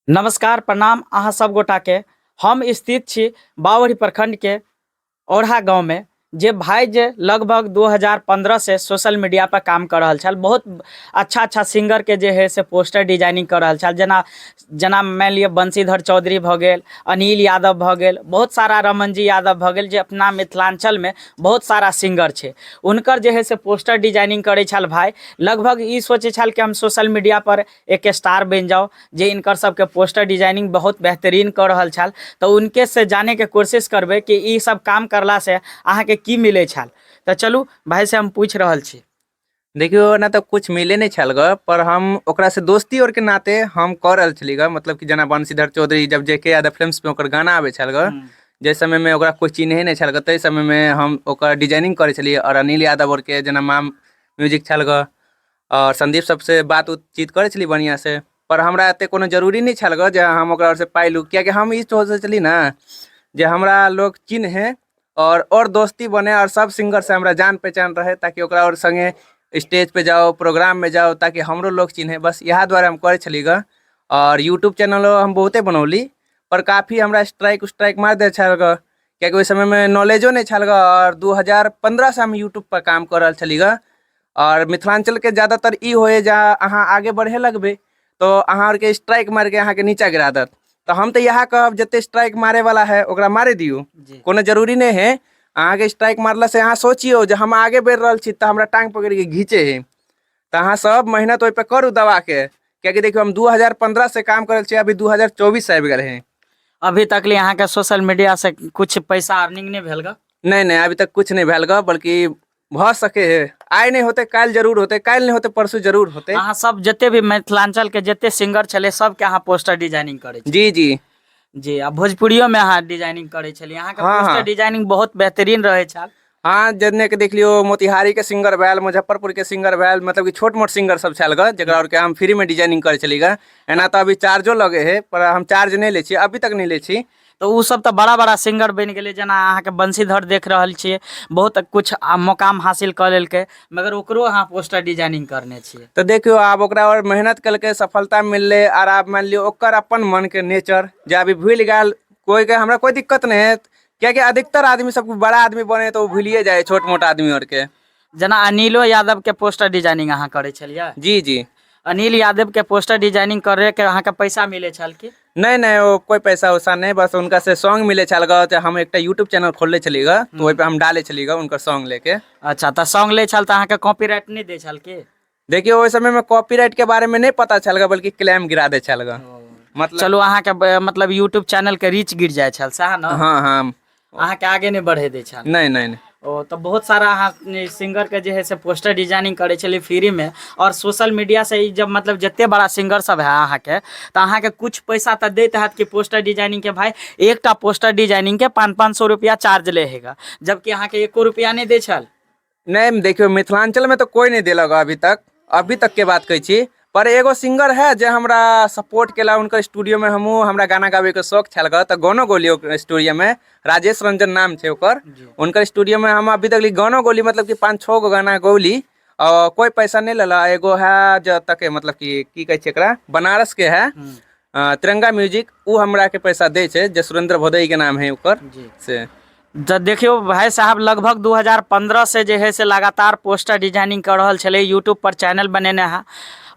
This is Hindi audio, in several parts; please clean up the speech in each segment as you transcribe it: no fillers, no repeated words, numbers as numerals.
नमस्कार प्रणाम अहाँ सब गोटा के। हम स्थित छी बावरी प्रखंड के ओढ़ा गांव में। जे भाई जे लगभग 2015 से सोशल मीडिया पर काम कर रहल छल। बहुत अच्छा अच्छा सिंगर के जे है से पोस्टर डिजाइनिंग कर रहल छल। जना जना मान लिअ बंशीधर चौधरी भऽ गेल, अनिल यादव भऽ गेल, बहुत सारा रमन जी यादव भऽ गेल, जे अपना मिथिलांचल में बहुत सारा सिंगर छै। उनकर जे है से पोस्टर डिजाइनिंग करे छल भाई। लगभग ई सोचे छल कि हम सोशल मीडिया पर एक स्टार बन जाओ, जे इनकर सबके पोस्टर डिजाइनिंग बहुत बेहतरीन कर रहल छल। तो उनके से जाने के कोशिश करबे कि ई सब काम करला से अहाँ के की मिले छल। तो चलू भाई से हम पूछ रहल छी। देखियो ना तो कुछ मिले नहीं छल ग, पर हम ओकरा से दोस्ती और के नाते हम कर रहल छली ग। मतलब कि जना बंशीधर चौधरी जब जेके यादव फिल्म्स में ओकर गाना आवे छल ग, जे समय में ओकरा कोई चिन्हे नहीं छल ग, तै समय में हम ओकर डिजाइनिंग करे छलिए। और अनिल यादव और के जना माम म्यूजिक छल ग, और संदीप सबसे बात उतचीत करे छली बढ़िया से। पर हमरा एते कोनो जरूरी नहीं छल ग जे हम ओकरा से पाई लू, कियाकि हम ई सोचे छली ना जे हमरा लोग चिन्हे और दोस्ती बने और सब सिंगर से हमरा जान पहचान रहे, ताकि ओकरा और संगे स्टेज पे जाओ, प्रोग्राम में जाओ, ताकि हमरो लोग चिन्हे। बस यह द्वारा हम करे छली ग। और यूट्यूब चैनल हम बहुते बनौली, पर काफ़ी हमरा स्ट्राइक उस्ट्राइक मार दे छल ग, कियाकि ओहि समय में नॉलेजो नहीं छल ग। और 2015 से हम यूट्यूब पर काम कर रहल छली ग। और मिथिलांचल के ज़्यादातर ई होए जहाँ अहाँ आगे बढ़े लगबे तो अहाँ और के स्ट्राइक मार के अहाँ के नीचा गिरा देत। तो हम तो यह कहब जते स्ट्राइक मारे वाला है ओकरा मारे दियो, कोनो जरूरी नहीं है। अहाँ के स्ट्राइक मारला से अहाँ सोचियो जे हम आगे बढ़ रहल छी तो हमरा टांग पकड़ के घींचे है। तो अहाँ सब मेहनत ओहि पे करू दबा के, क्योंकि देखियो हम 2015 से काम कर रहे, अभी 2024 से आबि गए हैं। अभी तक ले यहाँ के सोशल मीडिया से कुछ पैसा अर्निंग नहीं भेल गा? नहीं नहीं, अभी तक कुछ नहीं भेल ग, बल्कि भ सके है। आय नहीं होते काल जरूर होते, काल नहीं होते परसों जरूर होते। अहाँ सब जते भी मिथिलांचल के जते सिंगर छले सबके अहाँ पोस्टर डिजाइनिंग करे छी? जी जी। जी, आ भोजपुरियो में अहाँ डिजाइनिंग करे छलिए। अहाँ के हाँ पोस्टर हाँ डिजाइनिंग बहुत बेहतरीन रहे छल। हाँ, जने के देख लियो मोतिहारी के सिंगर भेल, मुजफ्फरपुर के सिंगर भेल, मतलब कि छोट मोट सिंगर सब छल ग, जकरा और के हम फ्री में डिजाइनिंग करे छली ग। एना तो अभी चार्जो लगे है, पर हम चार्ज नहीं ले छी, अभी तक नहीं ले छी। तो उ सब तो बड़ा बड़ा सिंगर बन गेले, जना अहाँ के बंशीधर देख रहल छिए, बहुत कुछ मुकाम हासिल कर लेलके, मगर ओकरो अहाँ पोस्टर डिजाइनिंग करने छिए। तो देखियो आब ओकरा और मेहनत करके सफलता मिलले, और आप मान लियो ओकर अपन मन के नेचर जे अभी भूल गल। कोई के हमरा कोई दिक्कत नहीं है, क्या कि अधिकतर आदमी सब बड़ा आदमी बने तो भूलिए जाए छोट मोट आदमी और के। जना अनिलो यादव के पोस्टर डिजाइनिंग अहाँ करे छलिए? जी जी। अनिल यादव के पोस्टर डिजाइनिंग करे के अहाँ के पैसा मिले छल की? नहीं नहीं, वो कोई पैसा वैसा नहीं, बस उनका से सॉन्ग मिले छल ग। तो हम एक यूट्यूब चैनल खोलले छली ग, तो वही पे हम डाले छली ग उनका सॉन्ग लेके। अच्छा, तो सॉन्ग ले छल तो अहाँ के कॉपीराइट नहीं दे छल की? देखिए उस समय में कॉपीराइट के बारे में नहीं पता चल गा, बल्कि क्लेम गिरा दे चल गा। मतलब चलो अहाँ के मतलब यूट्यूब चैनल के रीच गिर जाए छल सह न? हाँ हाँ। अहाँ के आगे नहीं बढ़े दे छल? नहीं नहीं नहीं। ओ तो बहुत सारा अहाँ सिंगर के जे है से पोस्टर डिजाइनिंग करे छलिए फ्री में। और सोशल मीडिया से जब मतलब जितने बड़ा सिंगर सब है अहाँ के, तो अहाँ के कुछ पैसा तो देते हैत कि पोस्टर डिजाइनिंग के भाई एक पोस्टर डिजाइनिंग के 500-500 रुपया चार्ज लेगा, जबकि अहाँ के 1 रुपया नहीं दे छल। नहीं देखियो मिथिलांचल में तो कोई नहीं दिलक अभी तक के बात कही छी। पर एगो सिंगर है जो हमरा सपोर्ट केला, उनका स्टूडियो में हमू हमरा गाना गावे के शौक छल ग, तो गानो गोली स्टूडियो में। राजेश रंजन नाम छे ओकर। उनकर स्टूडियो में हम अभी तक गानो गोली, मतलब कि 5-6 गो गाना गौली, और कोई पैसा नहीं लेला। एगो है जो तक मतलब कि की कहे एकरा बनारस के है, तिरंगा म्यूजिक, उ हमरा के पैसा दे छे, जे सुरेंद्र भदई के नाम है ओकर से। देखियो भाई साहब लगभग 2015 से जे है से लगातार पोस्टर डिजाइनिंग कर रहल छले। यूट्यूब पर चैनल बनेने है,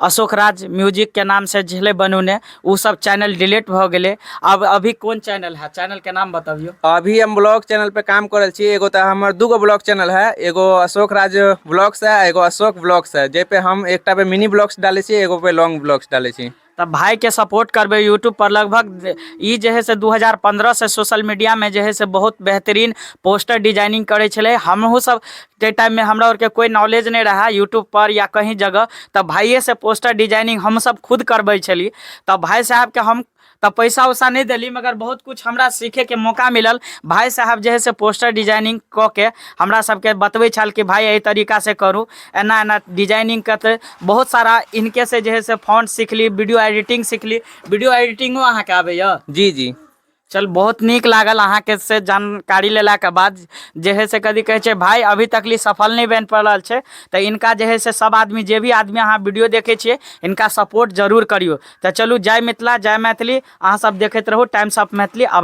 अशोक राज म्यूजिक के नाम से झेले बनूने, वो सब चैनल डिलीट हो गए। अब अभी कौन चैनल है? चैनल के नाम बताइयो। अभी हम ब्लॉग चैनल पे काम कर छी। एगो तो हमार 2 ब्लॉग चैनल है, एगो अशोक राज ब्लॉग्स है, एगो अशोक ब्लॉग्स है, जे पे हम एक पे मिनी ब्लॉग्स डाले छी, एगो पे लॉन्ग ब्लॉग्स डाले छी। तब भाई के सपोर्ट करबे यूट्यूब पर। लगभग ई जे है से 2015 से सोशल मीडिया में जे है से बहुत बेहतरीन पोस्टर डिजाइनिंग करे छले। हमहू सब के टाइम में हमरा और के कोई नॉलेज नहीं रहा यूट्यूब पर या कहीं जगह, तब भाइये से पोस्टर डिजाइनिंग हम सब खुद करबे छली। तब भाई साहब के हम तब पैसा वैसा नहीं दिली, मगर बहुत कुछ हमरा सीखे के मौका मिलल। भाई साहब जे है से पोस्टर डिजाइनिंग क के हमरा सबके बतबै छल कि भाई एहि तरीका से करू, एना एना डिजाइनिंग करते। बहुत सारा इनके से जे है से फॉन्ट सीखली, वीडियो एडिटिंग सीखली। वीडियो एडिटिंगो अहाँ के आबे या? जी जी। चल बहुत नीक लागल अहाँ के से जानकारी लेला के बाद। जे है से कदी कहे छै भाई अभी तक ली सफल नहीं बन पड़ल छै, तो इनका जे है से सब आदमी, जे भी आदमी अहाँ वीडियो देखे छिए, इनका सपोर्ट जरूर करियो। तो चलू, जय मिथिला, जय मैथिली। अहाँ सब देखते रहू टाइम्स ऑफ मैथिली। आभार।